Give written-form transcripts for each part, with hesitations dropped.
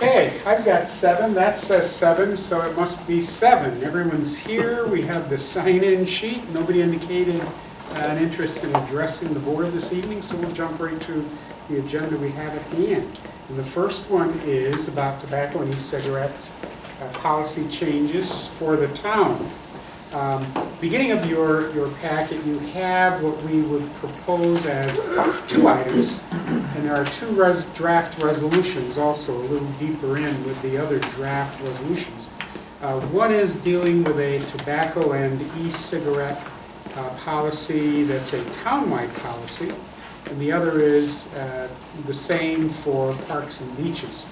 Okay, I've got 7, that says 7, so it must be 7. Everyone's here, we have the sign-in sheet, nobody indicated an interest in addressing the board this evening, so we'll jump right to the agenda we have at hand. And the first one is about tobacco and e-cigarette policy changes for the town. Beginning of your packet, you have what we would propose as 2 items, and there are 2 draft resolutions also a little deeper in with the other draft resolutions. One is dealing with a tobacco and e-cigarette policy that's a townwide policy, and the other is the same for parks and beaches.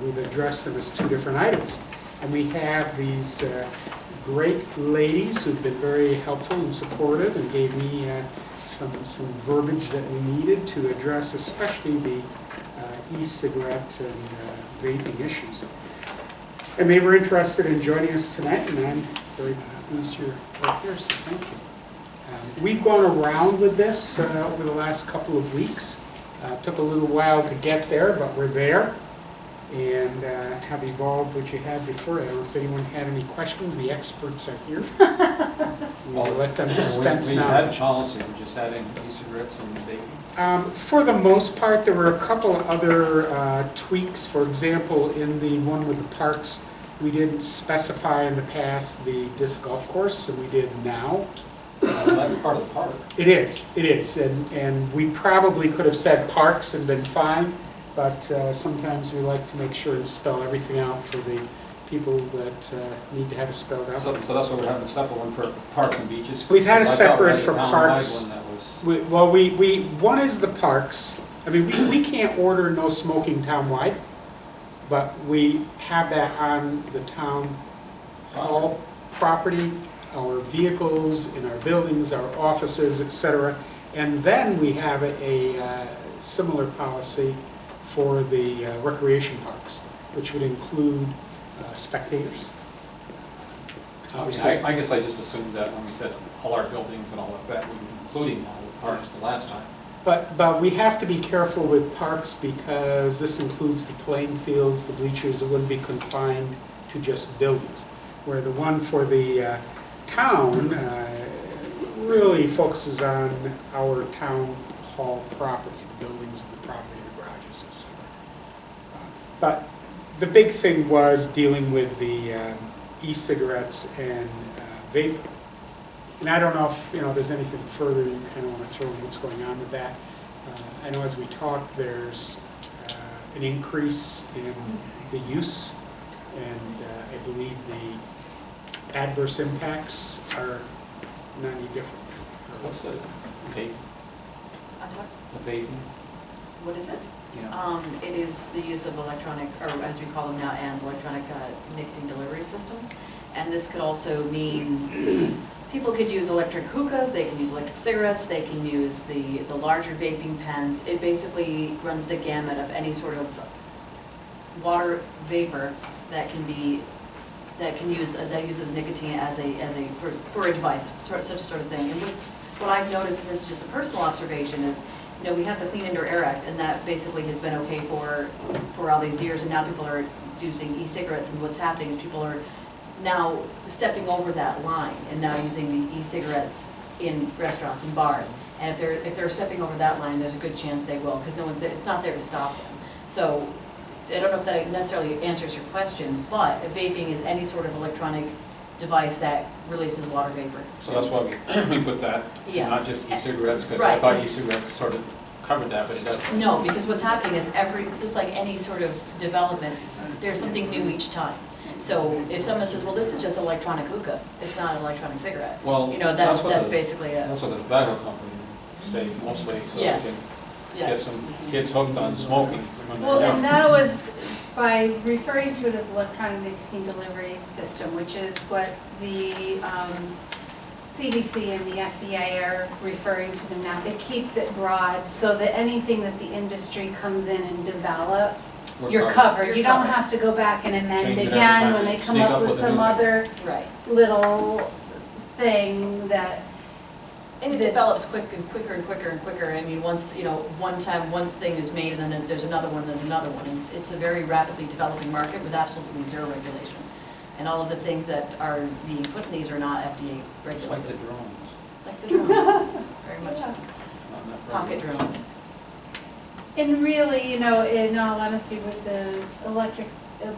We've addressed them as 2 different items, and we have these great ladies who've been very helpful and supportive and gave me some verbiage that we needed to address especially the e-cigarette and vaping issues. And they were interested in joining us tonight, and I'm very pleased you're here, so thank you. We've gone around with this over the last couple of weeks. Took a little while to get there, but we're there. And have evolved what you had before. I don't know if anyone had any questions. The experts are here. We'll let them dispense knowledge. We had policy, we're just adding e-cigarettes and vaping. For the most part, there were a couple of other tweaks. For example, in the one with the parks, we didn't specify in the past the disc golf course, and we did now. That's part of the park. It is, and we probably could have said parks and been fine. But sometimes we like to make sure and spell everything out for the people that need to have it spelled out. So that's why we're having a separate one for parks and beaches? We've had a separate for townwide parks. one that was- One is the parks. I mean, we can't order no smoking townwide, but we have that on the town hall property, our vehicles, in our buildings, our offices, etc. And then we have a similar policy for the recreation parks, which would include spectators. I guess I just assumed that when we said all our buildings and all of that, we were including all the parks the last time. But we have to be careful with parks because this includes the playing fields, the bleachers. It wouldn't be confined to just buildings. Where the one for the town really focuses on our town hall property, the buildings and the property. But the big thing was dealing with the e-cigarettes and vape. And I don't know if there's anything further you kind of want to throw in what's going on with that. I know as we talked, there's an increase in the use, and I believe the adverse impacts are not any different. What's the vape? I'm sorry? The vaping? What is it? Yeah. It is the use of electronic, or as we call them now, ANDs, electronic nicotine delivery systems. And this could also mean people could use electric hookahs, they can use electric cigarettes, they can use the larger vaping pens. It basically runs the gamut of any sort of water vapor that uses nicotine for a device, such a sort of thing. And what I've noticed, and this is just a personal observation, is we have the Clean Indoor Air Act, and that basically has been okay for all these years, and now people are using e-cigarettes, and what's happening is people are now stepping over that line and now using the e-cigarettes in restaurants and bars. And if they're stepping over that line, there's a good chance they will, because it's not there to stop them. So I don't know if that necessarily answers your question, but vaping is any sort of electronic device that releases water vapor. So that's why we put that, Yeah. not just e-cigarettes, because Right. I thought e-cigarettes sort of covered that, but it doesn't. No, because what's happening is just like any sort of development, there's something new each time. So if someone says, well, this is just electronic hookah, it's not an electronic cigarette. Well, That's what basically it. That's what the tobacco company say mostly, so they Yes, can get yes. some kids hooked on smoking when Well, they're and young. that was by referring to it as electronic nicotine delivery system, which is what the CDC and the FDA are referring to them now. It keeps it broad so that anything that the industry comes in and develops, We're you're covered. covered. You don't have to go back and amend Change it every again time when you they come sneak up up with with a some new thing. other Right. little thing that And it develops quicker and quicker and quicker. I mean, once, you know, one thing is made and then there's another one, there's another one. It's a very rapidly developing market with absolutely zero regulation. And all of the things that are being put in these are not FDA It's like regulated. the drones. Like the drones, very much so. Not that Pocket regulation. drones. And really, you know, in all honesty, with the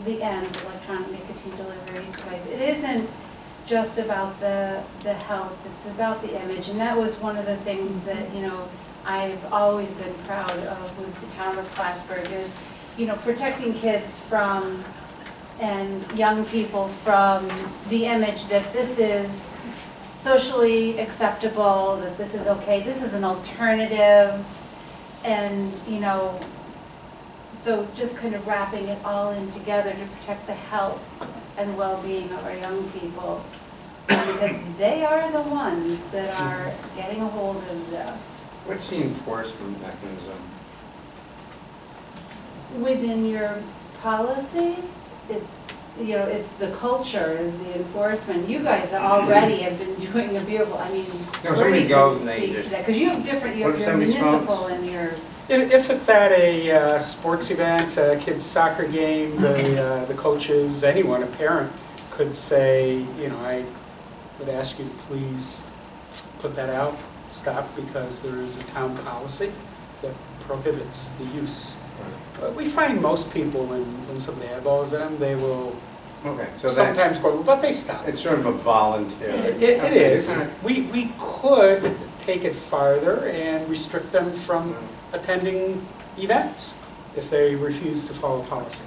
the ends, electronic nicotine delivery device, it isn't just about the health, it's about the image. And that was one of the things that, you know, I've always been proud of with the town of Plattsburgh is, you know, protecting kids from, and young people from the image that this is socially acceptable, that this is okay, this is an alternative. And, you know, so just kind of wrapping it all in together to protect the health and well-being of our young people. Because they are the ones that are getting a hold of this. What's the enforcement mechanism? Within your policy, it's, you know, it's the culture is the enforcement. You guys already have been doing a beautiful, I mean, No, somebody Bree goes can and they speak to just- that. Because you have different, you What have if your somebody municipal smokes? and your, If it's at a sports event, a kid's soccer game, the coaches, anyone, a parent could say, you know, I would ask you to please put that out, stop, because there is a town policy that prohibits the use. But we find most people, when somebody eyeballs them, they will Okay, so that, sometimes go, but they stop. it's sort of a voluntary. It is. We could take it farther and restrict them from attending events if they refuse to follow policy.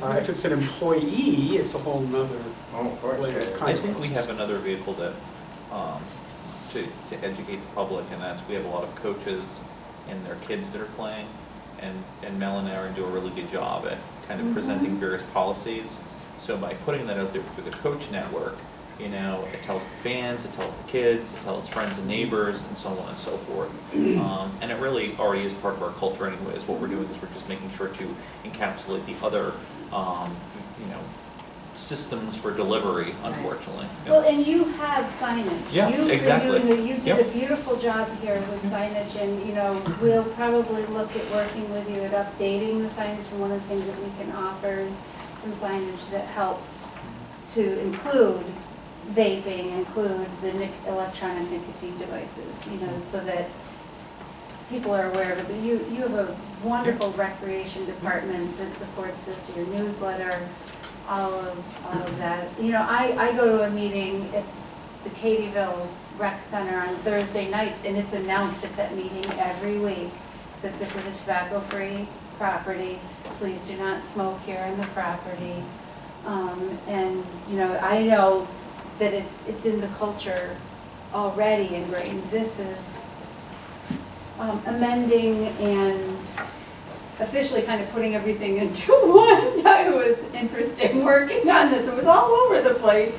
If it's an employee, it's a whole nother Oh, of course. layer of yeah. I consequences. think we have another vehicle that, to educate the public, and that's, we have a lot of coaches and their kids that are playing, and Mel and Aaron do a really good job at kind of presenting various policies. So by putting that out there through the coach network, you know, it tells the fans, it tells the kids, it tells friends and neighbors, and so on and so forth. And it really already is part of our culture anyways. What we're doing is we're just making sure to encapsulate the other, you know, systems for delivery, unfortunately. Yep. well, and you have signage. Yeah, exactly. You did Yep. a beautiful job here with signage, and, you know, we'll probably look at working with you at updating the signage, and one of the things that we can offer is some signage that helps to include vaping, include the electronic nicotine devices, you know, so that people are aware of it. But you have a wonderful recreation department that supports this, your newsletter, all of that. You know, I go to a meeting at the Katyville Rec Center on Thursday nights, and it's announced at that meeting every week that this is a tobacco-free property. Please do not smoke here on the property. And, you know, I know that it's in the culture already ingrained. This is amending and officially kind of putting everything into one. I was interested in working on this. It was all over the place,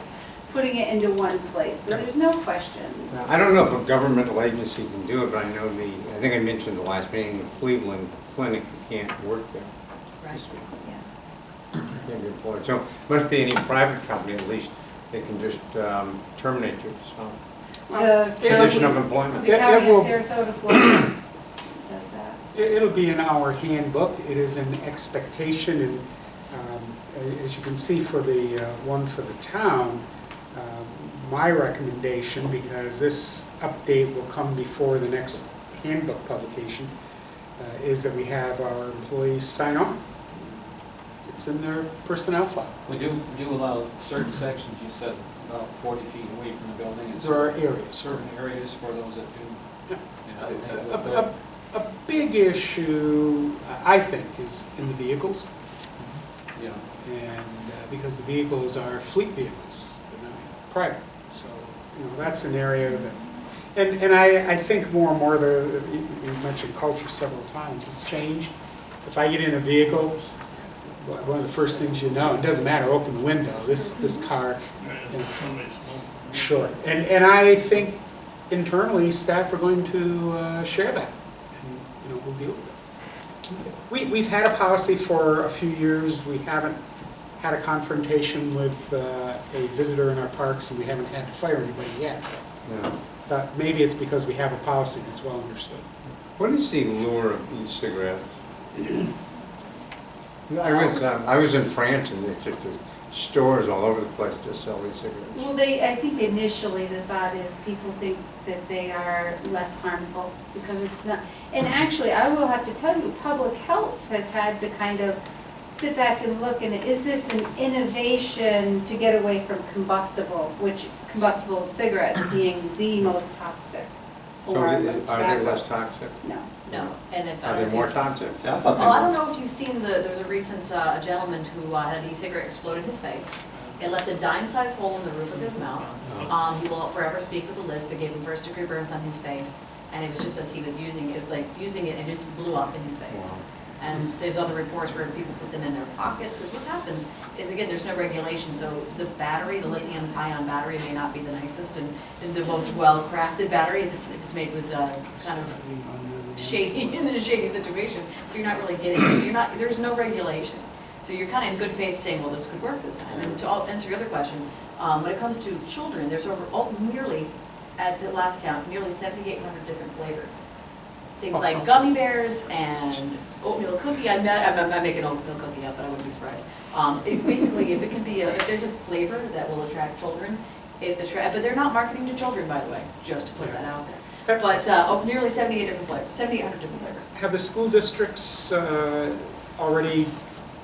putting it into one place. So there's no questions. Now, I don't know if a governmental agency can do it, but I know I think I mentioned the last meeting, the Cleveland Clinic can't work there. Right. Yeah. Can't be employed. So must be any private company, at least they can just terminate you, so. The Condition of county, employment. the It county of will- Sarasota, Florida does that. It'll be in our handbook. It is an expectation, and as you can see for the one for the town, my recommendation, because this update will come before the next handbook publication, is that we have our employees sign off. It's in their personnel file. We do allow certain sections, you said about 40 feet away from the building, and There are areas. certain areas for those that do. Yeah. You know, A big issue, I think, is in the vehicles, you know, and because the vehicles are fleet vehicles, they're not private. So, you know, that's an area that, and I think more and more, you mentioned culture several times, it's changed. If I get in a vehicle, one of the first things you know, it doesn't matter, open the window, this car, you know, sure. And I think internally, staff are going to share that, and, you know, we'll deal with it. We've had a policy for a few years. We haven't had a confrontation with a visitor in our parks, and we haven't had to fire anybody yet. Yeah. But maybe it's because we have a policy that's well understood. What is the lure of e-cigarettes? I was in France and it's just there's stores all over the place just sell e-cigarettes. Well, I think initially the thought is people think that they are less harmful because it's not. And actually, I will have to tell you, public health has had to kind of sit back and look, and is this an innovation to get away from combustible cigarettes being the most toxic So form are of they tobacco? less toxic? No. No, and if. Are they more toxic? See, I thought they Well, I were- don't know if you've seen there's a recent a gentleman who had an e-cigarette explode in his face. It left a dime-sized hole in the roof of his mouth. He will forever speak with a lisp. It gave him first-degree burns on his face. And it was just as he was using it, and it just blew up in his face. Wow. And there's other reports where people put them in their pockets, because what happens is, again, there's no regulation, so the battery, the lithium-ion battery may not be the nicest and the most well-crafted battery if it's made with kind of shady, in a shady situation, so you're not really getting, there's no regulation. So you're kind of in good faith saying, well, this could work this time. And to answer your other question, when it comes to children, there's nearly, at the last count, nearly 7,800 different flavors. Things like gummy bears and oatmeal cookie. I'm making oatmeal cookie up, but I wouldn't be surprised. Basically, if it can be, if there's a flavor that will attract children, but they're not marketing to children, by the way, just to put that out there. But nearly 7,800 different flavors. Have the school districts already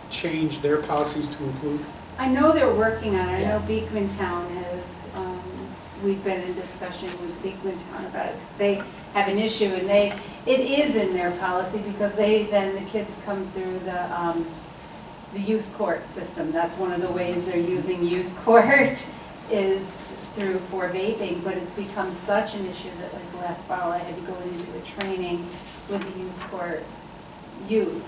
changed their policies to include? I know they're working on it. I know Yes. Beekman Town has, we've been in discussion with Beekman Town about it, because they have an issue, and it is in their policy, because then the kids come through the youth court system. That's one of the ways they're using youth court is for vaping, but it's become such an issue that like last fall, I had to go into a training with the youth court youth,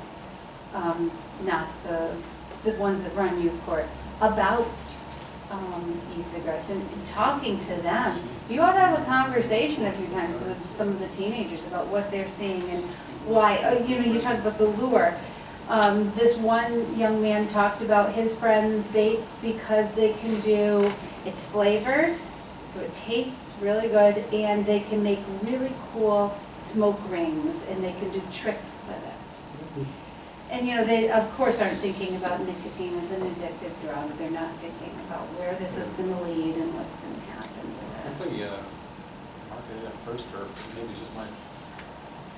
not the ones that run youth court, about e-cigarettes and talking to them. You ought to have a conversation a few times with some of the teenagers about what they're seeing and why. You talk about the lure. This one young man talked about his friends vape because they can do, it's flavored, so it tastes really good, and they can make really cool smoke rings, and they can do tricks with it. And they of course aren't thinking about nicotine as an addictive drug. They're not thinking about where this is going to lead and what's going to happen with I it. think marketed at first, or maybe it's just my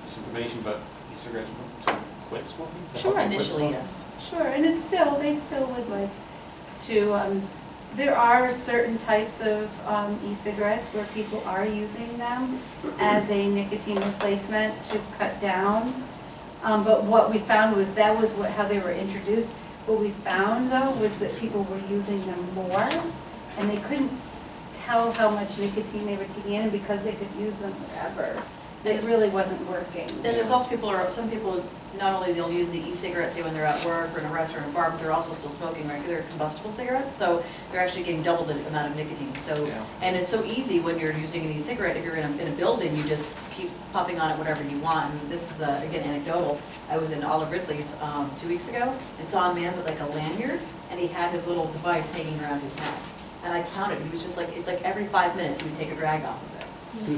misinformation, but e-cigarettes to quit smoking? To help Sure, them quit initially, smoking? yes. Sure, and they still would like to, there are certain types of e-cigarettes where people are using them as a nicotine replacement to cut down. But what we found was how they were introduced. What we found though was that people were using them more, and they couldn't tell how much nicotine they were taking in, and because they could use them wherever, it really wasn't working. Then there's also some people, not only they'll use the e-cigarette, say when they're at work or in a restaurant or bar, but they're also still smoking regular combustible cigarettes, so they're actually getting double the amount of nicotine. So, Yeah. and it's so easy when you're using an e-cigarette, if you're in a building, you just keep puffing on it whatever you want. And this is, again, anecdotal. I was in Olive Ridley's 2 weeks ago and saw a man with like a lanyard, and he had his little device hanging around his neck. And I counted, he was just like every 5 minutes he would take a drag off of it.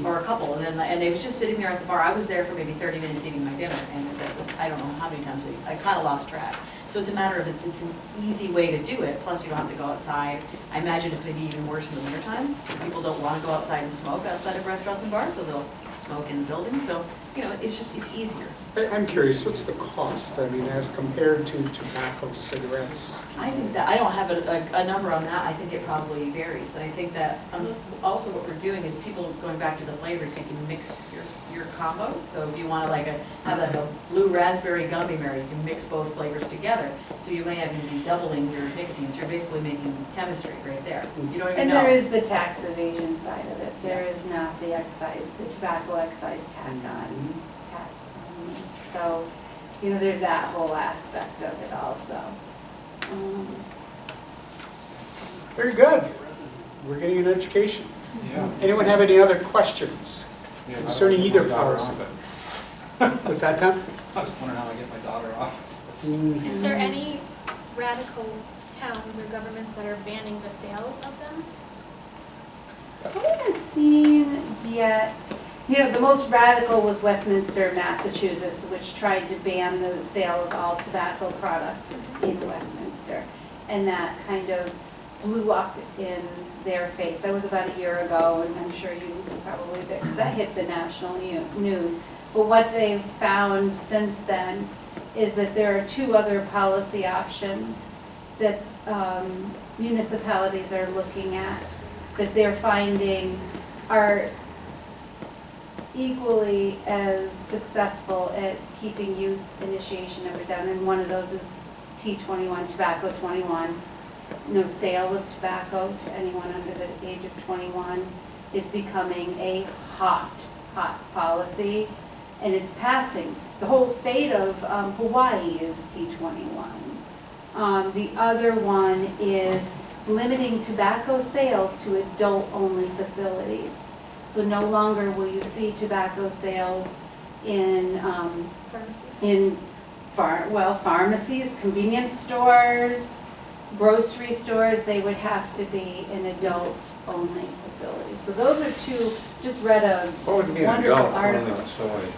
Or a couple, and they was just sitting there at the bar. I was there for maybe 30 minutes eating my dinner, and it was, I don't know how many times, I kind of lost track. So it's a matter of, it's an easy way to do it, plus you don't have to go outside. I imagine it's going to be even worse in the wintertime. People don't want to go outside and smoke outside of restaurants and bars, so they'll smoke in the building. So, it's easier. I'm curious, what's the cost, as compared to tobacco cigarettes? I think that, I don't have a number on that. I think it probably varies. And I think that also what we're doing is people, going back to the flavors, you can mix your combos. So if you want to have a blue raspberry gummy bear, you can mix both flavors together. So you may even be doubling your nicotine. So you're basically making chemistry right there. You don't even And know. there is the tax evasion side of it. There Yes. is not the tobacco excise tack on tax. So, there's that whole aspect of it also. Very good. We're getting an education. Yeah. Anyone have any other questions Yeah, concerning I either don't get my daughter policy? off it. What's that, Tom? I was wondering how I get my daughter off. Is there any radical towns or governments that are banning the sale of them? haven't seen yet, the most radical was Westminster, Massachusetts, which tried to ban the sale of all tobacco products in Westminster. And that kind of blew up in their face. That was about a year ago, and I'm sure you probably, because that hit the national news. But what they've found since then is that there are two other policy options that municipalities are looking at, that they're finding are equally as successful at keeping youth initiation numbers down. And one of those is T21, Tobacco 21. No sale of tobacco to anyone under the age of 21 is becoming a hot policy, and it's passing. The whole state of Hawaii is T21. The other one is limiting tobacco sales to adult-only facilities. So no longer will you see tobacco sales in pharmacies, convenience stores, grocery stores. They would have to be in adult-only facilities. So those are two, just read a What would be an wonderful adult article. only facility?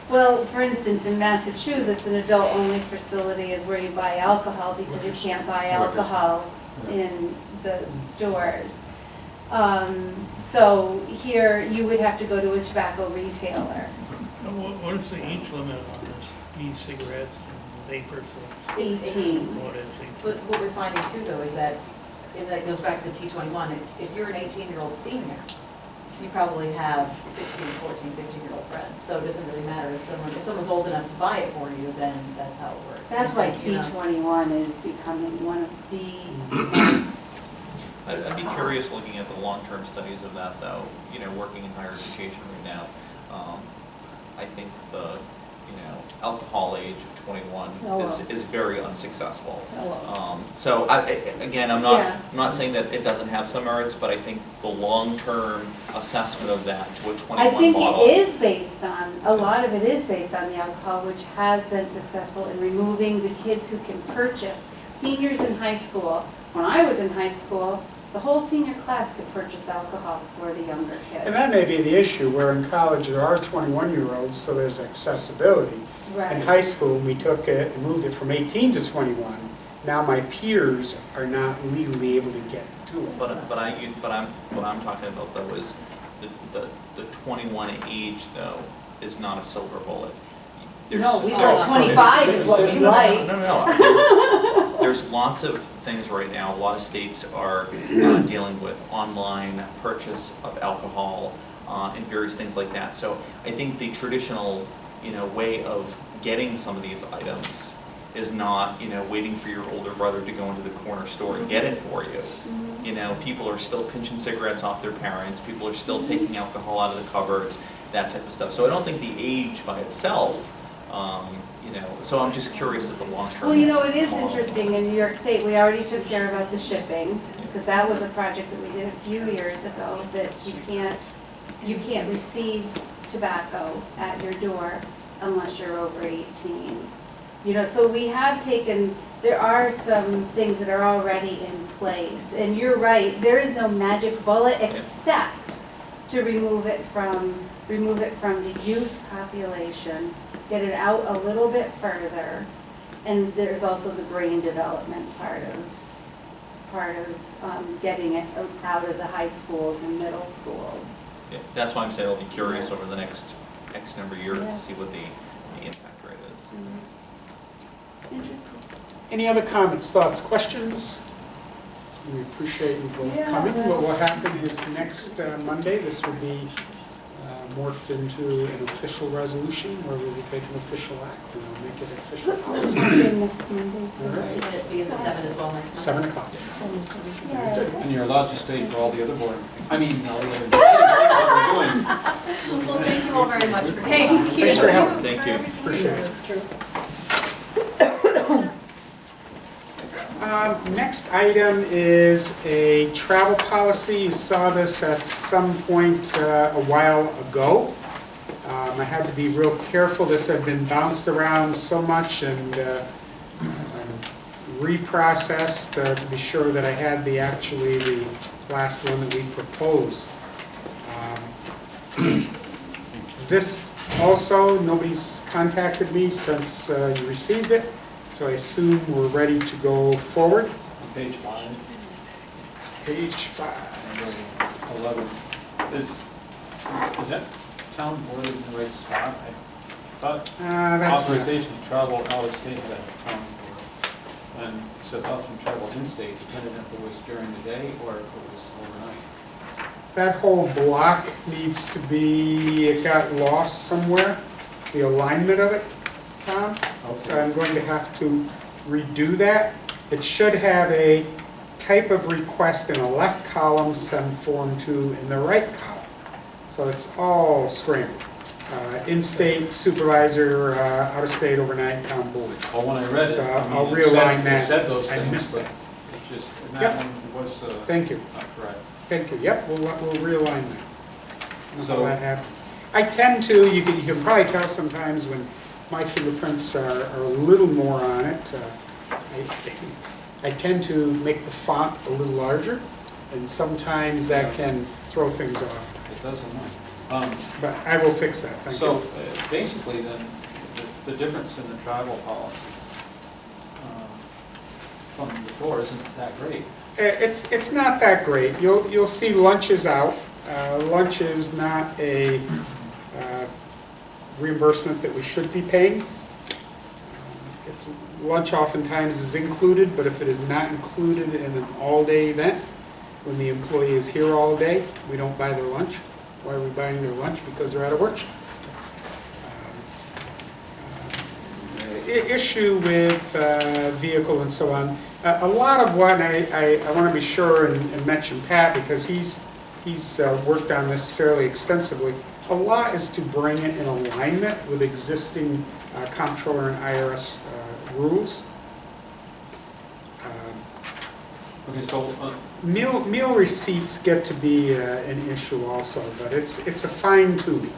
Well, for instance, in Massachusetts, an adult-only facility is where you buy alcohol because you can't buy alcohol in the stores. So here, you would have to go to a tobacco retailer. What is the age limit on this, e-cigarettes and vapor? 18. What is But what we're finding too, though, is that, and that goes back to T21, if you're an 18-year-old senior, you probably have 16, 14, 15-year-old friends. So it doesn't really matter if someone's old enough to buy it for you, then that's how it works. That's why You know. T21 is becoming one of the most. I'd be curious looking at the long-term studies of that though, working in higher education right now. I think the, alcohol age of 21 is very unsuccessful. So again, I'm not saying that it doesn't have some merits, but I think the long-term assessment of that to a 21 I think model. it is based on, a lot of it is based on the alcohol, which has been successful in removing the kids who can purchase. Seniors in high school, when I was in high school, the whole senior class could purchase alcohol for the younger kids. And that may be the issue, where in college there are 21-year-olds, so there's accessibility. Right. In high school, we took it and moved it from 18 to 21. Now my peers are not legally able to get to it. What I'm talking about though is the 21 age though is not a silver bullet. No, we like 25 is what we like. No. There's lots of things right now. A lot of states are dealing with online purchase of alcohol and various things like that. So I think the traditional, way of getting some of these items is not, waiting for your older brother to go into the corner store and get it for you. People are still pinching cigarettes off their parents. People are still taking alcohol out of the cupboards, that type of stuff. So I don't think the age by itself, so I'm just curious at the long term. Well, it is interesting, in New York State, we already took care about the shipping, because that was a project that we did a few years ago, that you can't receive tobacco at your door unless you're over 18. So we have taken, there are some things that are already in place, and you're right, there is no magic bullet except to remove it from the youth population, get it out a little bit further, and there's also the brain development part of getting it out of the high schools and middle schools. Yeah, that's why I'm saying I'll be curious over the next X number of years to see what the impact rate is. Interesting. Any other comments, thoughts, questions? We appreciate you both coming. What will happen is next Monday, this will be morphed into an official resolution where we will take an official act and we'll make it an official policy. Next Monday. All right. And it begins at 7 as well next month. 7 o'clock. And you're allowed to stay for all the other all the other things that we're doing. Well, thank you all very much for Thank you. Thanks for helping. Thank you. Appreciate it. Next item is a travel policy. You saw this at some point a while ago. I had to be real careful. This had been bounced around so much and reprocessed to be sure that I had the last one that we proposed. This also, nobody's contacted me since you received it, so I assume we're ready to go forward. On page 5, Page 5. and 11, is that town board in the right spot? I thought That's not- authorization to travel out of state had a town board. And so authorization to travel in-state, depending if it was during the day or if it was overnight. That whole block needs to be, it got lost somewhere, the alignment of it, Tom. So I'm going to have to redo that. It should have a type of request in a left column, send form to in the right column. So it's all scrambled. In-state supervisor, out-of-state overnight town board. Well, when I read it, So I mean, I'll it said- realign it that. said those I things, missed but that. it's just, and Yep. that one was Thank you, not correct. thank you. Yep, we'll realign that. I don't know So- how that happens. I tend to, you can probably tell sometimes when my fingerprints are a little more on it. I tend to make the font a little larger, and sometimes that can throw things off. It does annoy. But I will fix that, thank So you. basically then, the difference in the travel policy from before isn't that great. It's not that great. You'll see lunch is out. Lunch is not a reimbursement that we should be paying. If lunch oftentimes is included, but if it is not included in an all-day event, when the employee is here all day, we don't buy their lunch. Why are we buying their lunch? Because they're at a workshop. Issue with vehicle and so on. A lot of what, and I want to be sure and mention Pat, because he's worked on this fairly extensively. A lot is to bring it in alignment with existing comptroller and IRS rules. Okay, so, Meal receipts get to be an issue also, but it's a fine tuning.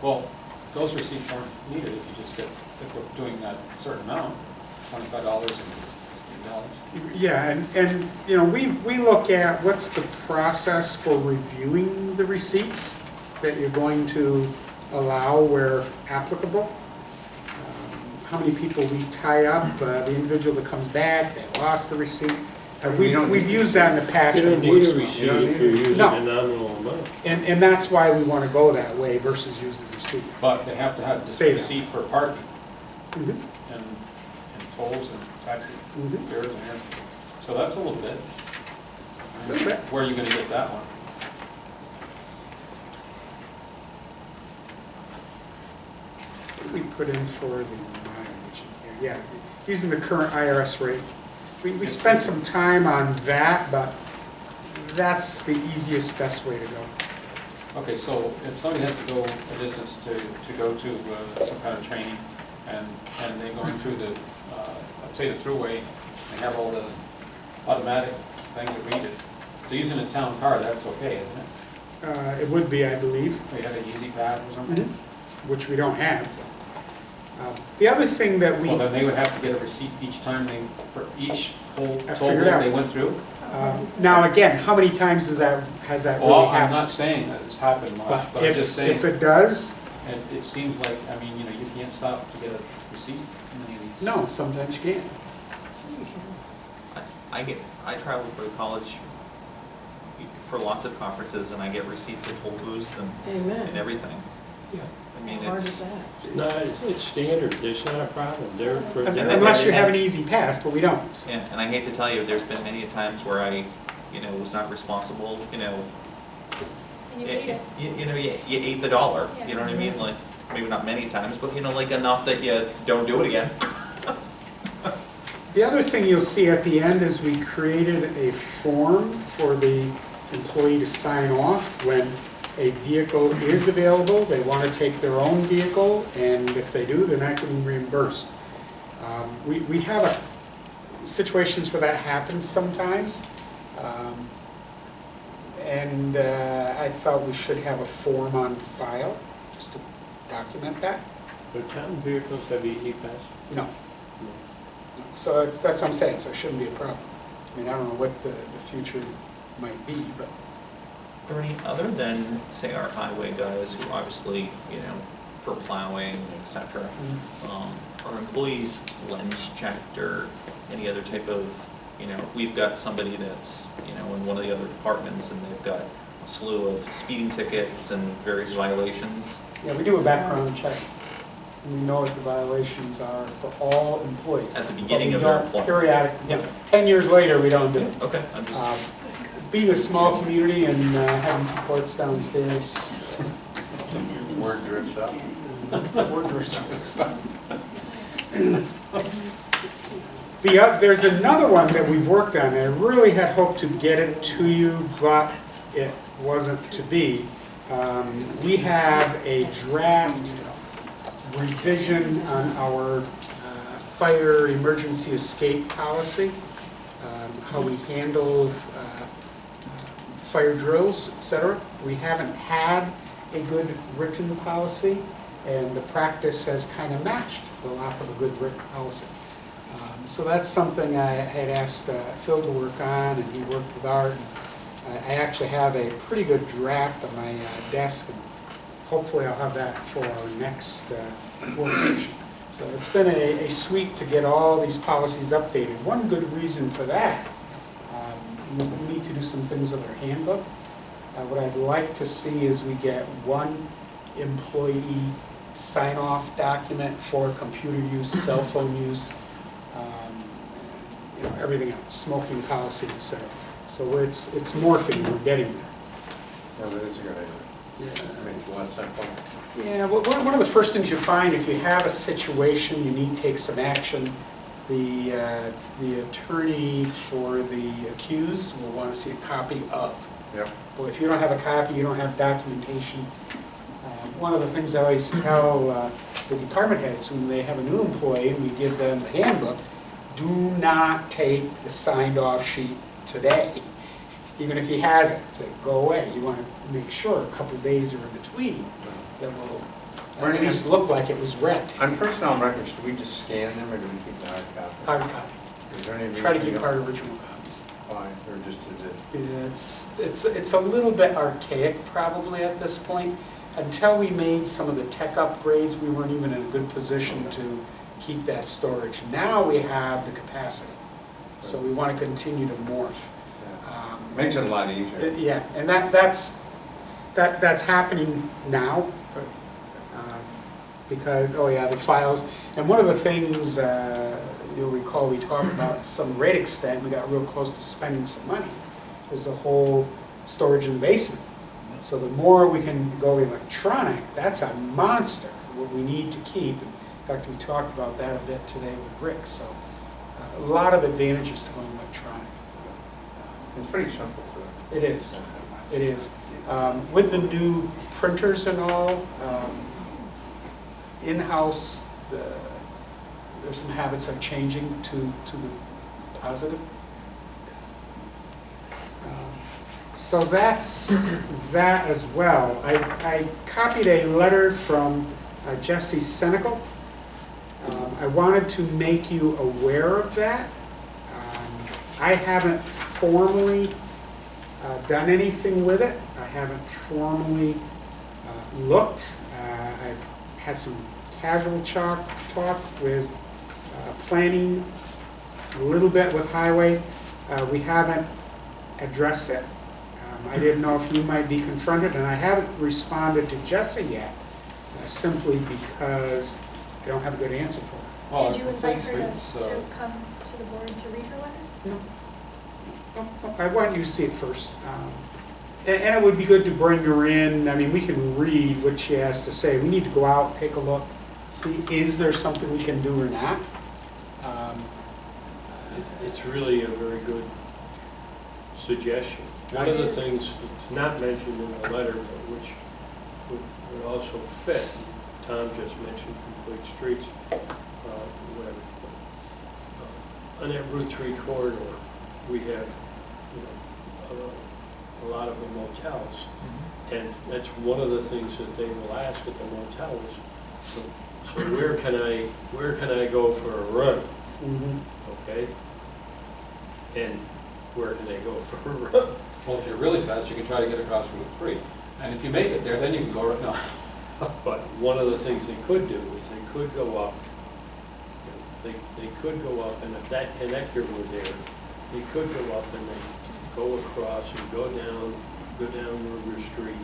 well, those receipts aren't needed if you just get, if we're doing that certain amount, $25 and $50. Yeah, and you know, we look at what's the process for reviewing the receipts that you're going to allow where applicable. How many people we tie up, the individual that comes back, they lost the receipt. We've used that in the past. You don't and it need works a well. receipt if you're using No. a nominal amount. And that's why we want to go that way versus use the receipt. But they have to have this Stay there. receipt for parking Mhm, and tolls and taxi mhm. fares and everything. So that's a little bit. Little bit. Where are you gonna get that one? We put in for the mileage in here, yeah, using the current IRS rate. We spent some time on that, but that's the easiest, best way to go. Okay, so if somebody has to go a distance to go to some kind of training, and they're going through the, let's say the thruway, they have all the automatic things that read it. So using a town car, that's okay, isn't it? It would be, I believe, They have an easy pass or something? which we don't have. The other thing that we, Well, then they would have to get a receipt each time they, for each whole I toll figured that out. they went through? now again, how many times has that really Well, I'm happened? not saying that it's happened much, But but I'm just saying. if it does, And it seems like, I mean, you know, you can't stop to get a receipt in many of these. no, sometimes you can't. I travel for the college for lots of conferences, and I get receipts at toll booths and Amen. everything. Yeah. I mean, How hard is it's, that? It's not, it's standard, there's not a problem. They're for. Unless you have an easy pass, but we don't. so. yeah, and I hate to tell you, there's been many times where I, was not responsible, And you you paid it. you ate the dollar, you know what I mean? Like, maybe not many times, but like enough that you don't do it again. The other thing you'll see at the end is we created a form for the employee to sign off when a vehicle is available. They want to take their own vehicle, and if they do, they're not getting reimbursed. We have situations where that happens sometimes, and I felt we should have a form on file just to document that. The town vehicles have easy pass? No. So that's what I'm saying, so it shouldn't be a problem. I mean, I don't know what the future might be, but there any other than, say, our highway guys who obviously, for plowing, et cetera, are employees lens checked or any other type of, if we've got somebody that's, in one of the other departments and they've got a slew of speeding tickets and various violations? Yeah, we do a background check. We know what the violations are for all employees. At the beginning of their But we don't employment? periodic, yeah, 10 years later, we don't do it. Okay, I'm just, Being a small community and having courts downstairs. Word drifts up. Word drifts up. There's another one that we've worked on. I really had hoped to get it to you, but it wasn't to be. We have a draft revision on our fire emergency escape policy, how we handle fire drills, et cetera. We haven't had a good written policy, and the practice has kind of matched the lack of a good written policy. So that's something I had asked Phil to work on, and he worked with Art. I actually have a pretty good draft on my desk, and hopefully I'll have that for our next work session. So it's been a sweep to get all these policies updated. One good reason for that, we need to do some things with our handbook. What I'd like to see is we get one employee sign-off document for computer use, cell phone use, everything else, smoking policy, etc. So it's morphing, we're getting there. Well, that is a good idea. Yeah. Makes a lot of sense. Yeah, well, one of the first things you find, if you have a situation, you need to take some action, the attorney for the accused will want to see a copy of. Yep. Well, if you don't have a copy, you don't have documentation. One of the things I always tell the department heads when they have a new employee and we give them the handbook, do not take the signed off sheet today. Even if he has it, say, go away. You want to make sure a couple of days are in between that will at least look like it was read. On personnel records, do we just scan them or do we keep the hard copy? Hard copy. Is there any Try to reason keep you our don't- original copies. Why, or just is it? It's a little bit archaic probably at this point. Until we made some of the tech upgrades, we weren't even in a good position to keep that storage. Now we have the capacity, so we want to continue to morph. Makes it a lot easier. Yeah, and that's happening now, because, oh yeah, the files. And one of the things, you'll recall, we talked about some great extent, we got real close to spending some money, is the whole storage in the basement. So the more we can go electronic, that's a monster, what we need to keep. In fact, we talked about that a bit today with Rick, so a lot of advantages to going electronic. It's pretty simple to. It is, it is. With the new printers and all, in-house, there's some habits are changing to the positive. So that's that as well. I copied a letter from Jesse Senecal. I wanted to make you aware of that. I haven't formally done anything with it. I haven't formally looked. I've had some casual talk with planning, a little bit with highway. We haven't addressed it. I didn't know if you might be confronted, and I haven't responded to Jesse yet, simply because I don't have a good answer for her. Did you invite her Please, to come to the board to read her letter? No. No, I want you to see it first. And it would be good to bring her in. I mean, we can read what she has to say. We need to go out, take a look, see, is there something we can do or not? It's really a very good suggestion. One of the things that's not mentioned in the letter, but which would also fit, Tom just mentioned complete streets, whatever. On that Route 3 corridor, we have, a lot of the motels, and that's one of the things that they will ask at the motels. So where can I go for a run? Mhm. Okay? And where can they go for a run? Well, if you're really fast, you can try to get across Route 3. And if you make it there, then you can go, no. But one of the things they could do is they could go up, they could go up, and if that connector were there, they could go up and they go across and go down River Street.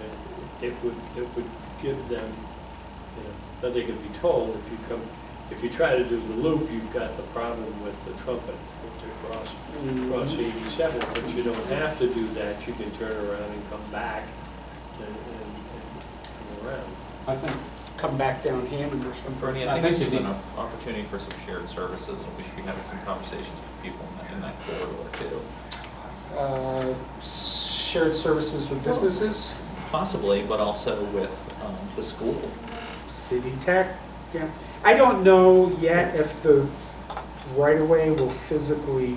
And it would give them, that they could be told, if you try to do the loop, you've got the problem with the trumpet to cross 87, but you don't have to do that. You can turn around and come back and come around. I think, Come back down Hammond or something. Bernie, I I think think this is you an need- opportunity for some shared services, and we should be having some conversations with people in that corridor too. Shared services with businesses, Possibly, but also with the school. city tech, yeah. I don't know yet if the right-of-way will physically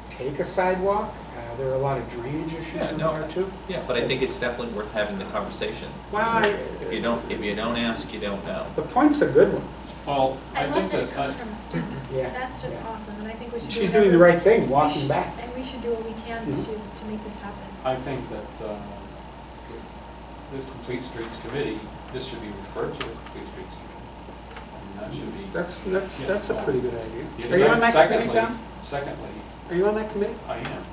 take a sidewalk. There are a lot of drainage issues Yeah, in no. there too. Yeah, but I think it's definitely worth having the conversation. Well, If you don't ask, you don't know. the point's a good one, well, I I love think that it that, comes from a student. yeah. That's just yeah. awesome, and I think we should do She's doing the whatever right thing, we walking sh- back. And we should do what we can Mhm. to make this happen. I think that this Complete Streets Committee, this should be referred to the Complete Streets Committee. And that should be. That's a pretty good idea. Yeah, Are you on that committee, secondly- Tom? Secondly, Are you on that committee? I am.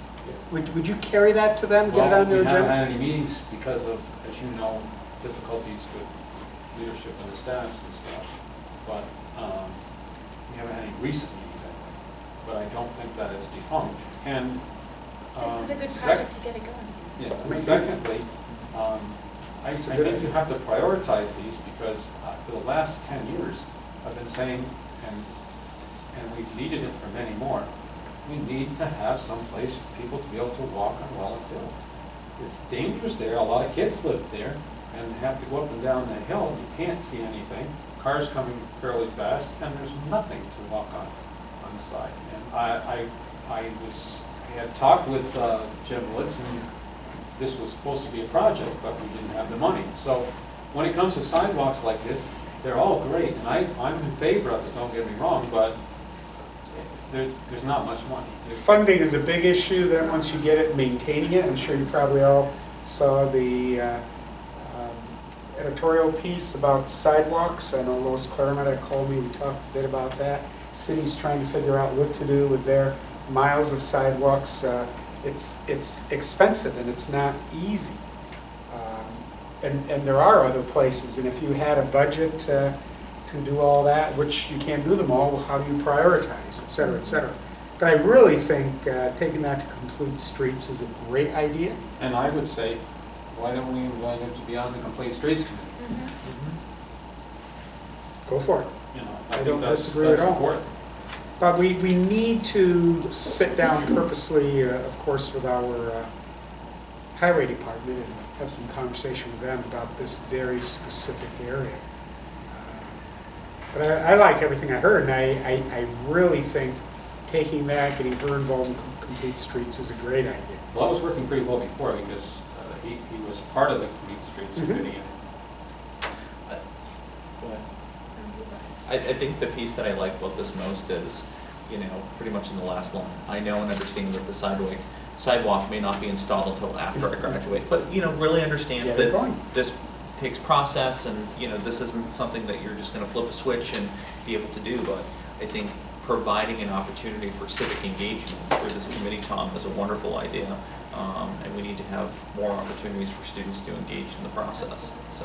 Would you carry that to them, get it on their Well, we haven't agenda? had any meetings because of, as you know, difficulties with leadership and the staffs and stuff. But we haven't had any recent meetings, anyway. But I don't think that it's defunct. And This is a good sec- project to get it going. Yeah, and Maybe. secondly, I It's a good think you idea. have to prioritize these because for the last 10 years, I've been saying, and we've needed it for many more, we need to have some place for people to be able to walk on Wallace Hill. It's dangerous there, a lot of kids live there and have to go up and down the hill, you can't see anything, cars coming fairly fast, and there's nothing to walk on the side. And I had talked with Jim Woods, and this was supposed to be a project, but we didn't have the money. So when it comes to sidewalks like this, they're all great, and I'm in favor of it, don't get me wrong, but there's not much money. Funding is a big issue, then once you get it, maintaining it. I'm sure you probably all saw the editorial piece about sidewalks. I know Lois Claremont had called me, we talked a bit about that. City's trying to figure out what to do with their miles of sidewalks. It's expensive and it's not easy. And there are other places, and if you had a budget to do all that, which you can't do them all, well, how do you prioritize, et cetera, et cetera. But I really think taking that to Complete Streets is a great idea. And I would say, why don't we invite him to be on the Complete Streets Committee? Go for it. You know, I think don't that's- disagree that's at all. important. But we need to sit down purposely, of course, with our highway department and have some conversation with them about this very specific area. But I like everything I heard, and I really think taking that, getting her involved in Complete Streets is a great idea. Well, I was working pretty well before because he was part of the Complete Streets Mhm. Committee. I think the piece that I like about this most is, pretty much in the last line. I know and understand that the sidewalk may not be installed until after I graduate, but, really understands Get it going. that this takes process and, this isn't something that you're just gonna flip a switch and be able to do, but I think providing an opportunity for civic engagement through this committee, Tom, is a wonderful idea. And we need to have more opportunities for students to engage in the process, so.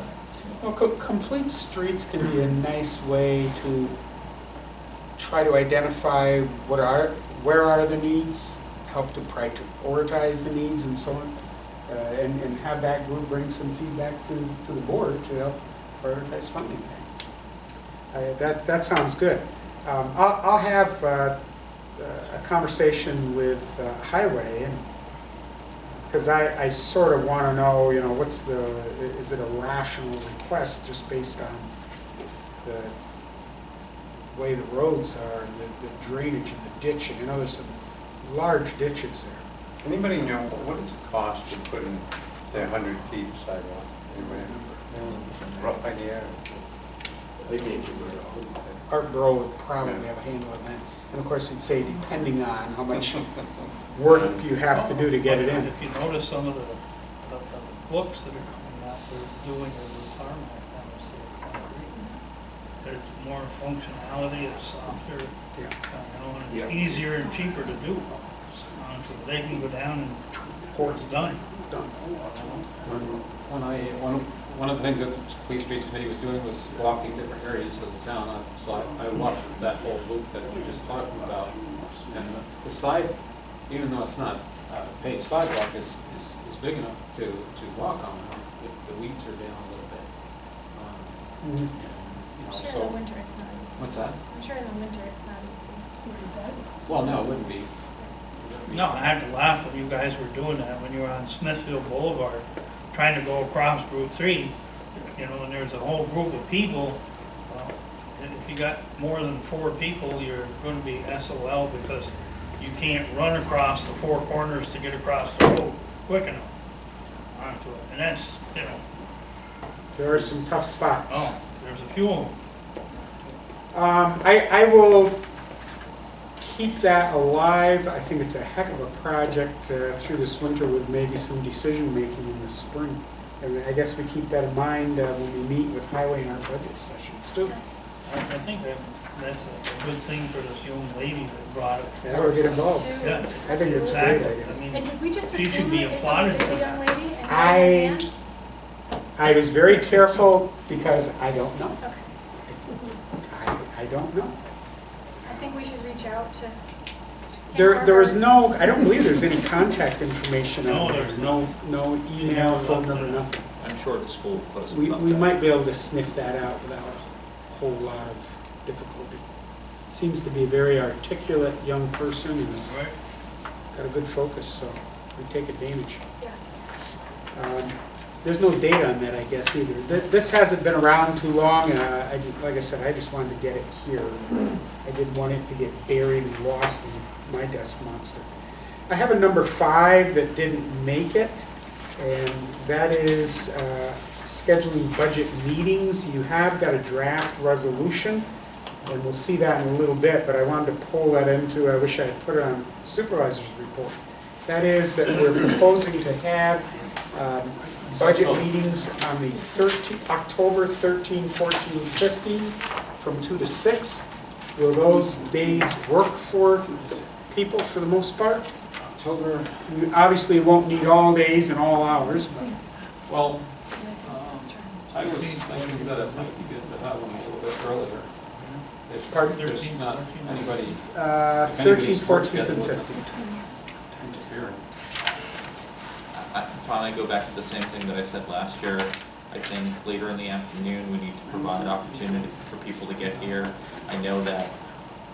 Well, Complete Streets can be a nice way to try to identify where are the needs, help to prioritize the needs and so on, and have that group bring some feedback to the board to help prioritize funding. That sounds good. I'll have a conversation with Highway, and because I sort of want to know, is it a rational request just based on the way the roads are, and the drainage and the ditching? I know there's some large ditches there. Anybody know, what does it cost to put in the 100 feet sidewalk? Anybody remember? Rough idea? I can't get rid of them. Art Bro would probably have a handle on that. And of course, he'd say depending on how much work you have to do to get it in. If you notice some of the books that are coming out, they're doing a requirement on the state of concrete. There's more functionality, it's softer, Yeah. and it's easier and cheaper to do. So they can go down and it's done. Done. One of the things that the Police Streets Committee was doing was walking different areas of the town. So I walked that whole loop that we were just talking about. And the side, even though it's not paved sidewalk, is big enough to walk on. The weeds are down a little bit. Mhm. You I'm know, sure in so, the winter it's not easy. what's that? I'm sure in the winter it's not easy. Well, no, it wouldn't be. No, I had to laugh when you guys were doing that, when you were on Smithfield Boulevard, trying to go across Route 3, and there's a whole group of people. Well, if you got more than 4 people, you're going to be SOL because you can't run across the 4 corners to get across the road quick enough onto it. And that's, There are some tough spots. oh, there's a few of them. I will keep that alive. I think it's a heck of a project through this winter with maybe some decision-making in the spring. And I guess we keep that in mind when we meet with Highway in our budget sessions too. I think that's a good thing for this young lady that brought it. Yeah, or get involved. Yeah, I think it's a great exactly. idea. I mean, And did we just She should assume be it's applauded a for young that. lady and not a young man? I was very careful because I don't know. Okay. I don't know. I think we should reach out to. There is no, I don't believe there's any contact information No, on there. there's No email, phone number, nothing. I'm sure the school will put us in We contact. might be able to sniff that out without a whole lot of difficulty. Seems to be a very articulate young person who's Right. got a good focus, so we take advantage. Yes. There's no date on that, I guess, either. This hasn't been around too long, and like I said, I just wanted to get it here. I didn't want it to get buried and lost in my desk monster. I have a number 5 that didn't make it, and that is scheduling budget meetings. You have got a draft resolution, and we'll see that in a little bit, but I wanted to pull that into, I wish I had put it on supervisor's report. That is that we're proposing to have budget meetings on the October 13, 14, 15, from 2 to 6. Will those days work for people for the most part? October, We obviously won't need all days and all hours, but well, I was thinking that it might be good to have them a little bit earlier. If Pardon? there's not anybody 13th, 14th, and 15th. interfering. Tom, I go back to the same thing that I said last year. I think later in the afternoon, we need to provide opportunity for people to get here. I know that,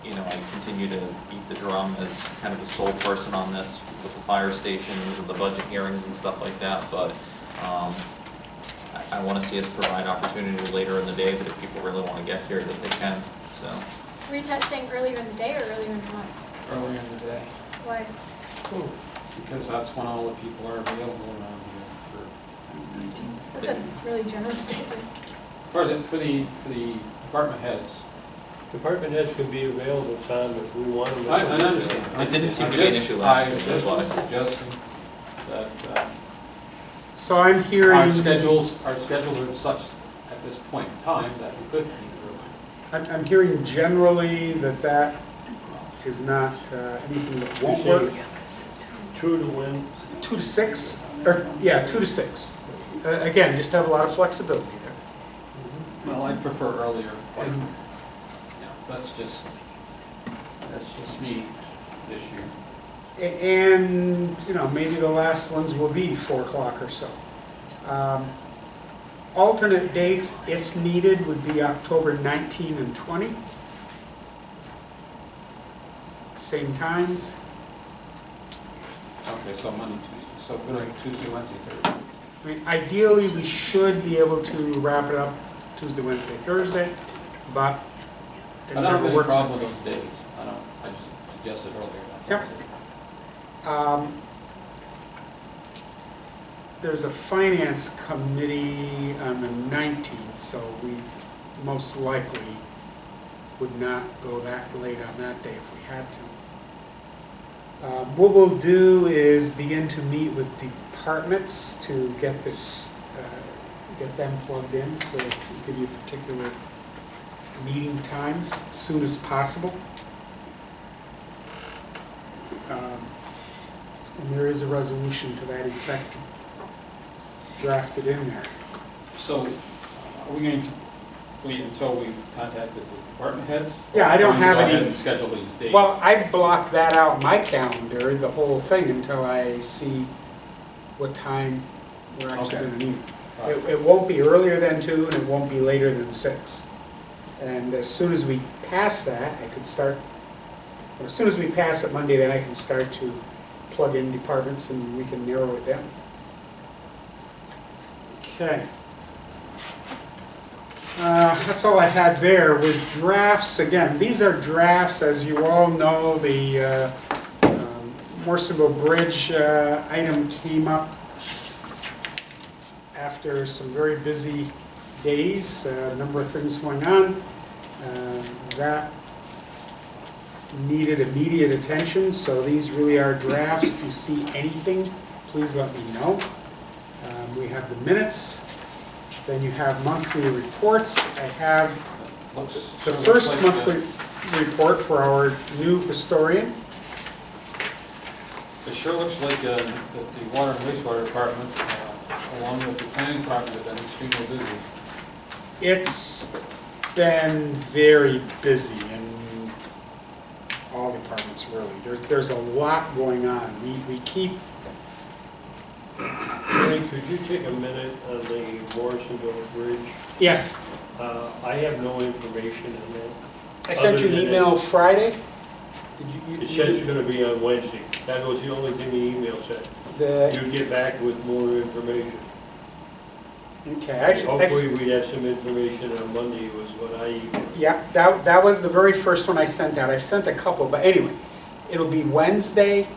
I continue to beat the drum as kind of the sole person on this with the fire stations and the budget hearings and stuff like that, but I want to see us provide opportunity later in the day that if people really want to get here, that they can, so. Were you saying earlier in the day or earlier in the month? Earlier in the day, Why? because that's when all the people are available around here That's a really generous statement. for the department heads. Department heads can be available, Tom, if we want them. I understand. It didn't seem to be an issue last year, that's why. I'm just suggesting that So I'm our hearing, schedules are such at this point in time that we could meet early. I'm hearing generally that is not anything that won't work. 2 to when? 2 to 6, or, yeah, 2 to 6. Again, just have a lot of flexibility there. Well, I prefer earlier, but, And that's just me this year. And, maybe the last ones will be 4 o'clock or so. Alternate dates, if needed, would be October 19 and 20. Same times. Okay, so Monday, Tuesday, so we're like Tuesday, Wednesday, Thursday. I mean, ideally, we should be able to wrap it up Tuesday, Wednesday, Thursday, but it I don't have never any works. problem with those days. I just suggested earlier. That's all. Yep. There's a finance committee on the 19th, so we most likely would not go that late on that day if we had to. What we'll do is begin to meet with departments to get this, get them plugged in, so we'll give you particular meeting times as soon as possible. And there is a resolution to that effect drafted in there. So are we going to wait until we've contacted the department heads? Yeah, I don't have Or are we any- going to go ahead and schedule these dates? Well, I blocked that out in my calendar, the whole thing, until I see what time we're actually Okay. gonna meet. All right. It won't be earlier than 2, and it won't be later than 6. And as soon as we pass that, I could start, or as soon as we pass it Monday, then I can start to plug in departments and we can narrow it down. Okay. That's all I had there. With drafts, again, these are drafts, as you all know, the Morrisonville Bridge item came up after some very busy days, a number of things going on. That needed immediate attention, so these really are drafts. If you see anything, please let me know. We have the minutes, then you have monthly reports. I have the first monthly report for our new historian. It sure looks like that the water and wastewater department, along with the planning department, have been extremely busy. It's been very busy in all departments, really. There's a lot going on. We keep, Frank, could you take a minute on the Morrisonville Bridge? yes, I have no information on that. I sent you an Other than email it's- Friday. Did It says it's gonna be on Wednesday. That was the only thing the email said. The, You'd get back with more information. okay. Hopefully, we'd have some information on Monday was what I emailed. Yeah, that was the very first one I sent out. I've sent a couple, but anyway, it'll be Wednesday.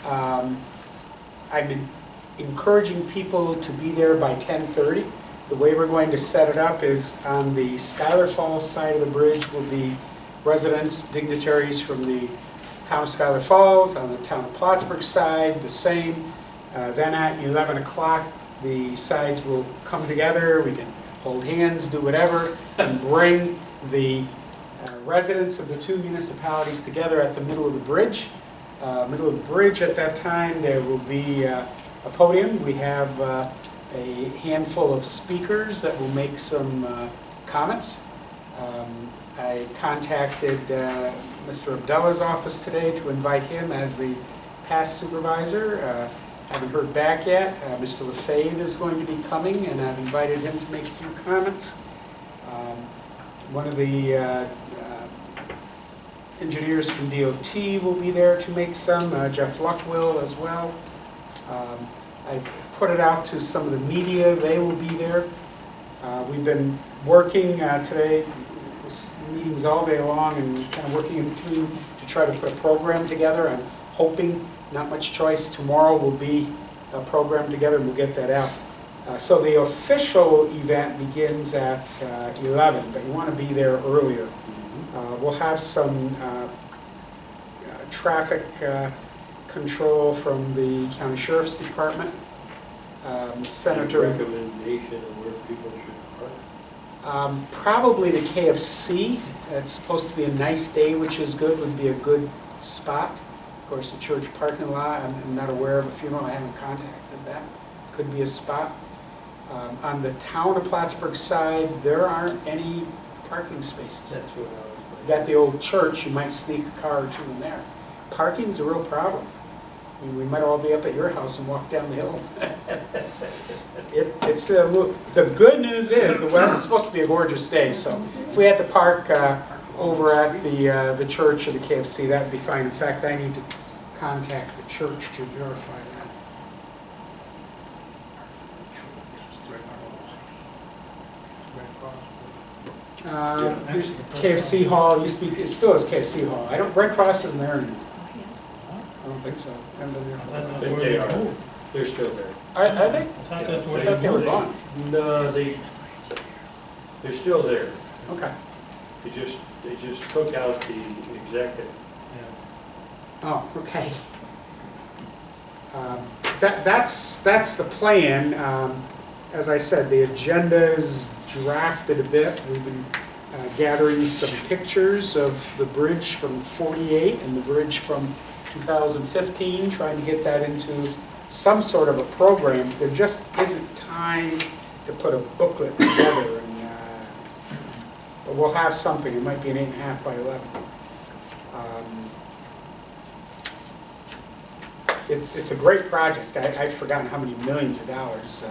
I've been encouraging people to be there by 10:30. The way we're going to set it up is on the Schuyler Falls side of the bridge will be residents, dignitaries from the town of Schuyler Falls. On the town of Plattsburgh side, the same. Then at 11 o'clock, the sides will come together. We can hold hands, do whatever, and bring the residents of the two municipalities together at the middle of the bridge. Middle of the bridge at that time, there will be a podium. We have a handful of speakers that will make some comments. I contacted Mr. Abdullah's office today to invite him as the past supervisor. Haven't heard back yet. Mr. LaFave is going to be coming, and I've invited him to make a few comments. One of the engineers from DOT will be there to make some. Jeff Luck will as well. I've put it out to some of the media. They will be there. We've been working today, meetings all day long, and kind of working in between to try to put a program together. I'm hoping, not much choice, tomorrow will be a program together and we'll get that out. So the official event begins at 11, but you want to be there earlier. We'll have some traffic control from the county sheriff's department. Senator, Recommendation of where people should park. probably the KFC. It's supposed to be a nice day, which is good, would be a good spot. Of course, the church parking lot, I'm not aware of a funeral, I haven't contacted that. Could be a spot. On the town of Plattsburgh side, there aren't any parking spaces. That's what I was. At the old church, you might sneak a car or two in there. Parking's a real problem. I mean, we might all be up at your house and walk down the hill. It's a little, the good news is, the weather is supposed to be a gorgeous day, so if we had to park over at the church or the KFC, that would be fine. In fact, I need to contact the church to verify that. KFC Hall used to be, it still is KFC Hall. I don't, Red Cross isn't there anymore. I don't think so. I haven't been there for a I while. think they are. They're still there. Are they? I thought that's I where thought they were gone. No, they're still there. Okay. They just took out the executive. Oh, okay. That's the plan. As I said, the agenda is drafted a bit. We've been gathering some pictures of the bridge from 48 and the bridge from 2015, trying to get that into some sort of a program. There just isn't time to put a booklet together, but we'll have something. It might be an 8.5 by 11. It's a great project. I've forgotten how many millions of dollars.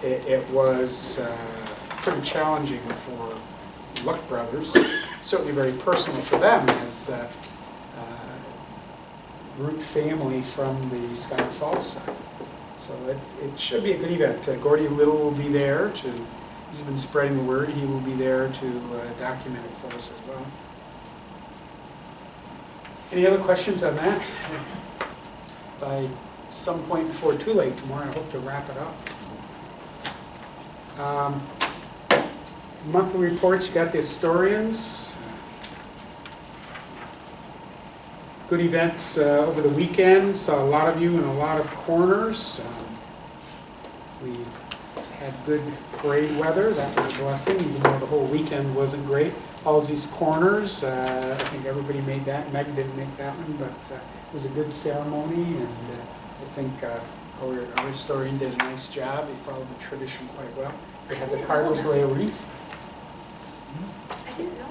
It was pretty challenging for Luck Brothers, certainly very personal for them as root family from the Sky Falls side. So it should be a good event. Gordy Little will be there he's been spreading the word. He will be there to document it for us as well. Any other questions on that? By some point before too late tomorrow, I hope to wrap it up. Monthly reports, you got the historians. Good events over the weekend. Saw a lot of you in a lot of corners. We had good parade weather. That was a blessing, even though the whole weekend wasn't great. Halsey's Corners, I think everybody made that. Meg didn't make that one, but it was a good ceremony, and I think our historian did a nice job. He followed the tradition quite well. They had the Cardinals lay a wreath. I didn't know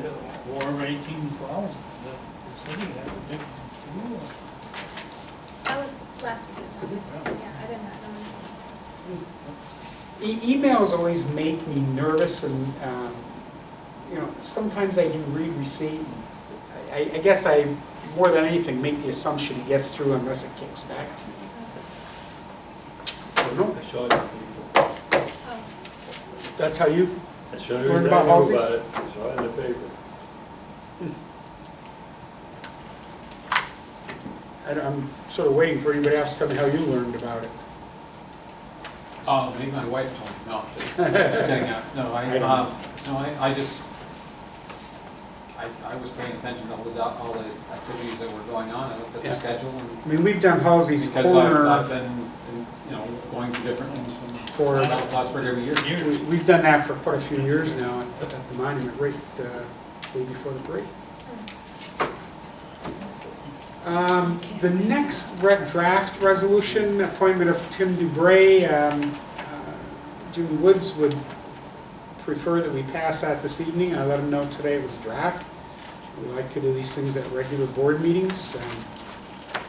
about War of 1812, the city had a big deal. it. That was last week. Yeah, I did not know. Emails always make me nervous, and sometimes I do read receipt. I guess I, more than anything, make the assumption it gets through unless it kicks back to me. I don't know. I saw it in the paper. Oh, That's how you That's the only learned reason I about knew Halsey's? about it. I saw it in the paper. I'm sort of waiting for anybody else to tell me how you learned about it. Oh, maybe my wife told me, no, just kidding out. No, I was paying attention to all the activities that were going on. I looked at the Yeah. schedule and. I mean, we've done Halsey's Because Corner. I've been, going to different things from Plattsburgh every year. We've done that for quite a few years now at the monument, right day before the parade. The next draft resolution, appointment of Tim Dubray. Jimmy Woods would prefer that we pass that this evening. I let him know today it was a draft. We like to do these things at regular board meetings.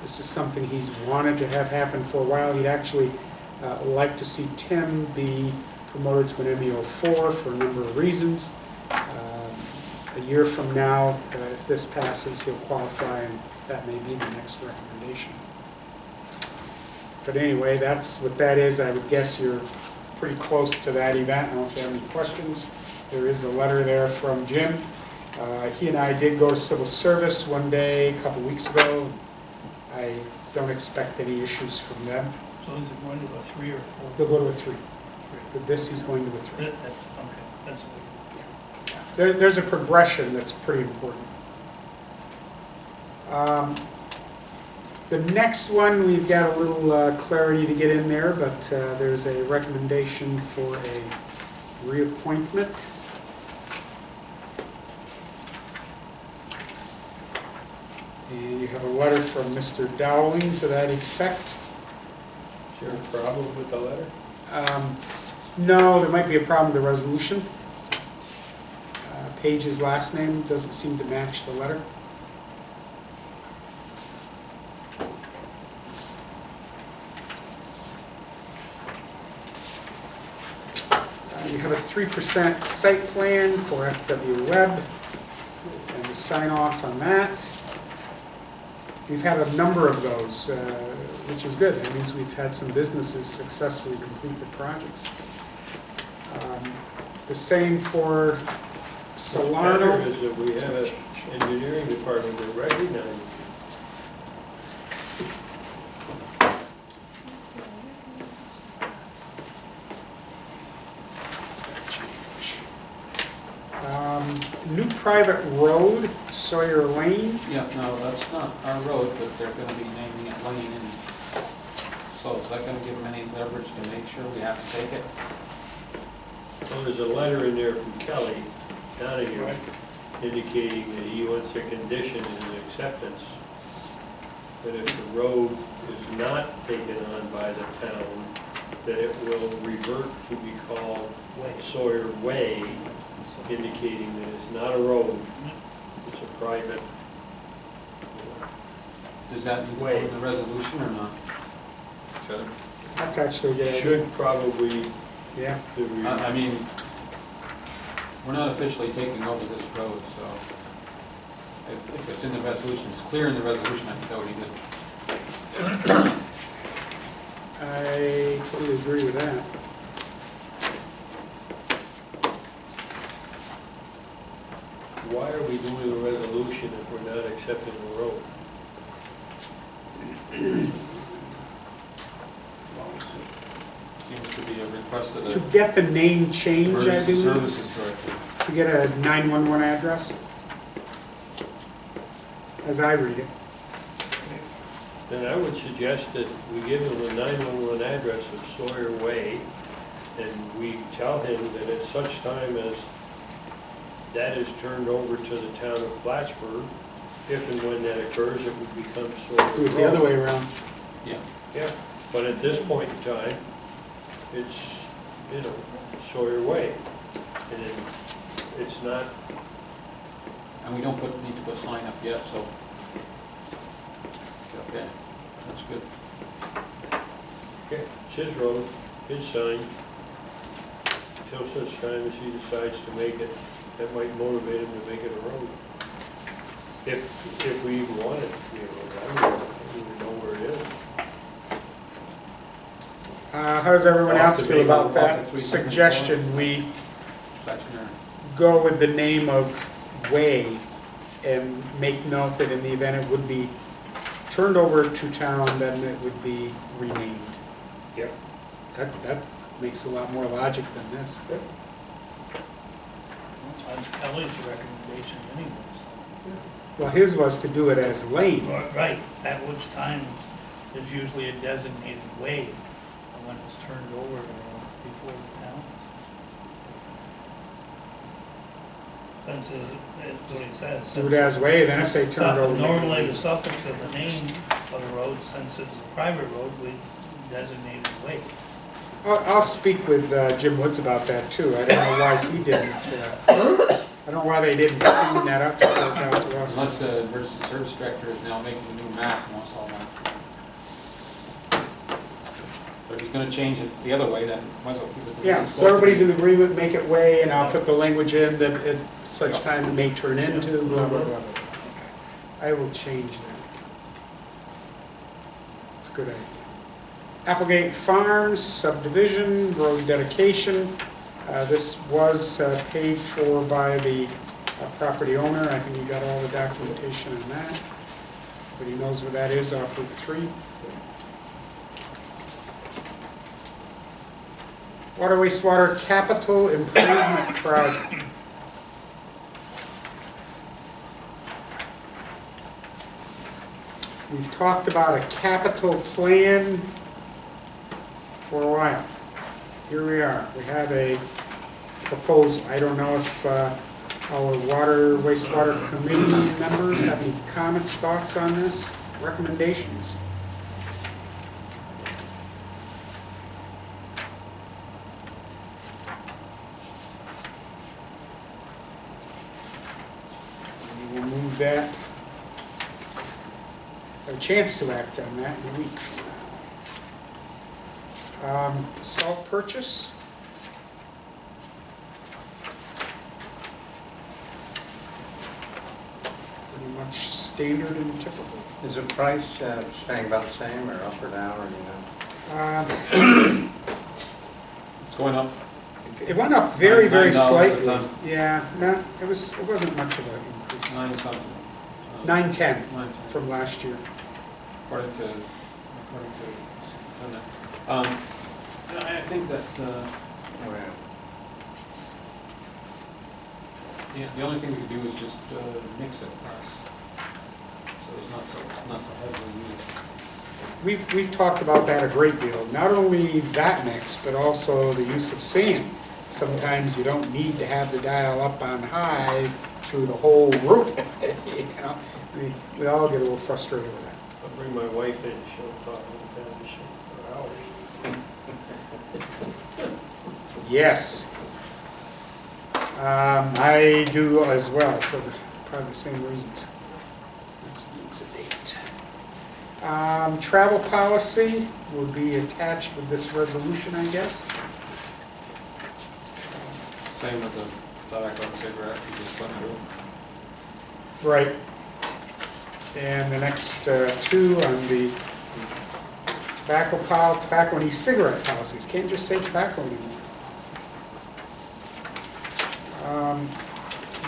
This is something he's wanted to have happen for a while. He'd actually like to see Tim be promoted to an MEO4 for a number of reasons. A year from now, if this passes, he'll qualify, and that may be the next recommendation. But anyway, that's what that is. I would guess you're pretty close to that event. I don't know if you have any questions. There is a letter there from Jim. He and I did go to civil service one day a couple weeks ago. I don't expect any issues from them. So is it going to a 3 or 4? He'll go to a 3. For this, he's going to a 3. Okay, that's what. There's a progression that's pretty important. The next one, we've got a little clarity to get in there, but there's a recommendation for a reappointment. And you have a letter from Mr. Dowling to that effect. Is there a problem with the letter? No, there might be a problem with the resolution. Page's last name doesn't seem to match the letter. You have a 3% site plan for FW Web, and the sign off on that. We've had a number of those, which is good. That means we've had some businesses successfully complete the projects. The same for Solano. The matter is that we have an engineering department that recognizes private road, Sawyer Lane. Yeah, no, that's not our road, but they're gonna be naming it Lane, and so is that gonna give them any leverage to make sure we have to take it? Well, there's a letter in there from Kelly Donahue indicating that he wants a condition in his acceptance that if the road is not taken on by the town, that it will revert to be called Sawyer Way, indicating that it's not a road, it's a private. Does that need to go in the resolution or not? Should. That's actually a good idea. Should probably, Yeah. I mean, we're not officially taking over this road, so if it's in the resolution, it's clear in the resolution, I think that would be good. I totally agree with that. why are we doing a resolution if we're not accepting the road? Seems to be a request of To the get the name change, I Emergency believe, Services Director. to get a 911 address, as I read it. Then I would suggest that we give him the 911 address of Sawyer Way, and we tell him that at such time as that is turned over to the town of Plattsburgh, if and when that occurs, it would become Sawyer Road. Do it the other way around. Yeah. Yeah, but at this point in time, it's, you know, Sawyer Way. And it's not, And we don't need to put a sign up yet, so. Okay, that's good. okay, it's his road, his sign. Till such time as he decides to make it, that might motivate him to make it a road. If we even want it to be a road, I don't even know where it is. How does everyone Off else the feel big about one, that off the 3 suggestion? We Section there. go with the name of Way and make note that in the event it would be turned over to town, then it would be renamed. Yep. That makes a lot more logic than this. That's Kelly's recommendation anyways. Well, his was to do it as Lane. Right, at which time there's usually a designated way when it's turned over before the town. Since it's what he says. Do it as Way, then if they turn it over. make it Normally, Lane. the suffix of the name of the road, since it's a private road, we designate it way. I'll speak with Jim Woods about that too. I don't know why he didn't, I don't know why they didn't clean that up to work out to us. Unless the Emergency Service Director is now making a new map and wants all that. But if he's gonna change it the other way, then might as well keep it the way Yeah, it's so supposed to everybody's be. in agreement, make it Way, and I'll put the language in that at such time it may turn into, blah, blah, blah, blah. Okay. I will change that. It's a good idea. Applegate Farms subdivision, road dedication. This was paid for by the property owner. I think you got all the documentation on that. Everybody knows where that is off Route 3. Water wastewater capital improvement project. We've talked about a capital plan for a while. Here we are. We have a proposal. I don't know if our wastewater committee members have any comments, thoughts on this, recommendations? We will move that, have a chance to act on that in a week from now. Salt purchase. Pretty much standard and typical. Is the price staying about the same, or up or down, or you know? It's going up. It went up very, very $9 a slightly. ton. Yeah, no, it wasn't much of an increase. 9 something. 910 910. from last year. According to I think that's, Oh, yeah. The only thing we can do is just mix it, so it's not so heavily used. We've talked about that a great deal, not only that mix, but also the use of sand. Sometimes you don't need to have the dial up on high through the whole route, you know? We all get a little frustrated with that. I'll bring my wife in, she'll talk about that for hours. Yes. I do as well, for probably the same reasons. That needs a date. Travel policy will be attached with this resolution, I guess. Same with the tobacco and cigarette, you just put it in. Right. And the next two on the tobacco and e-cigarette policies. Can't just say tobacco anymore.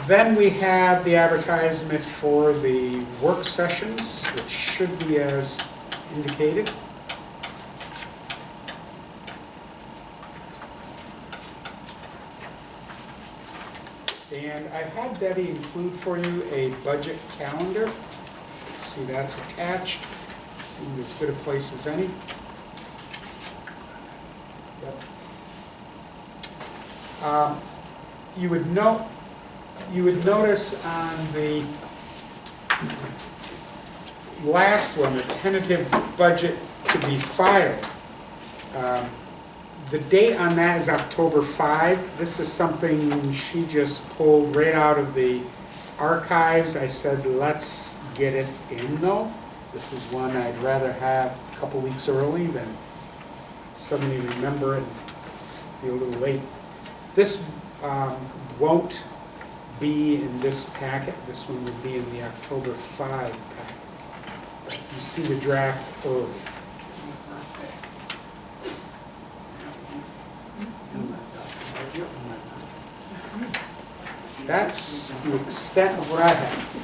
Then we have the advertisement for the work sessions, which should be as indicated. And I had Debbie include for you a budget calendar. See, that's attached. Seems as good a place as any. Yep. You would notice on the last one, the tentative budget to be filed, the date on that is October 5. This is something she just pulled right out of the archives. I said, let's get it in though. This is one I'd rather have a couple weeks early than suddenly remember it and be a little late. This won't be in this packet. This one would be in the October 5 packet. You see the draft early. That's the extent of what I have.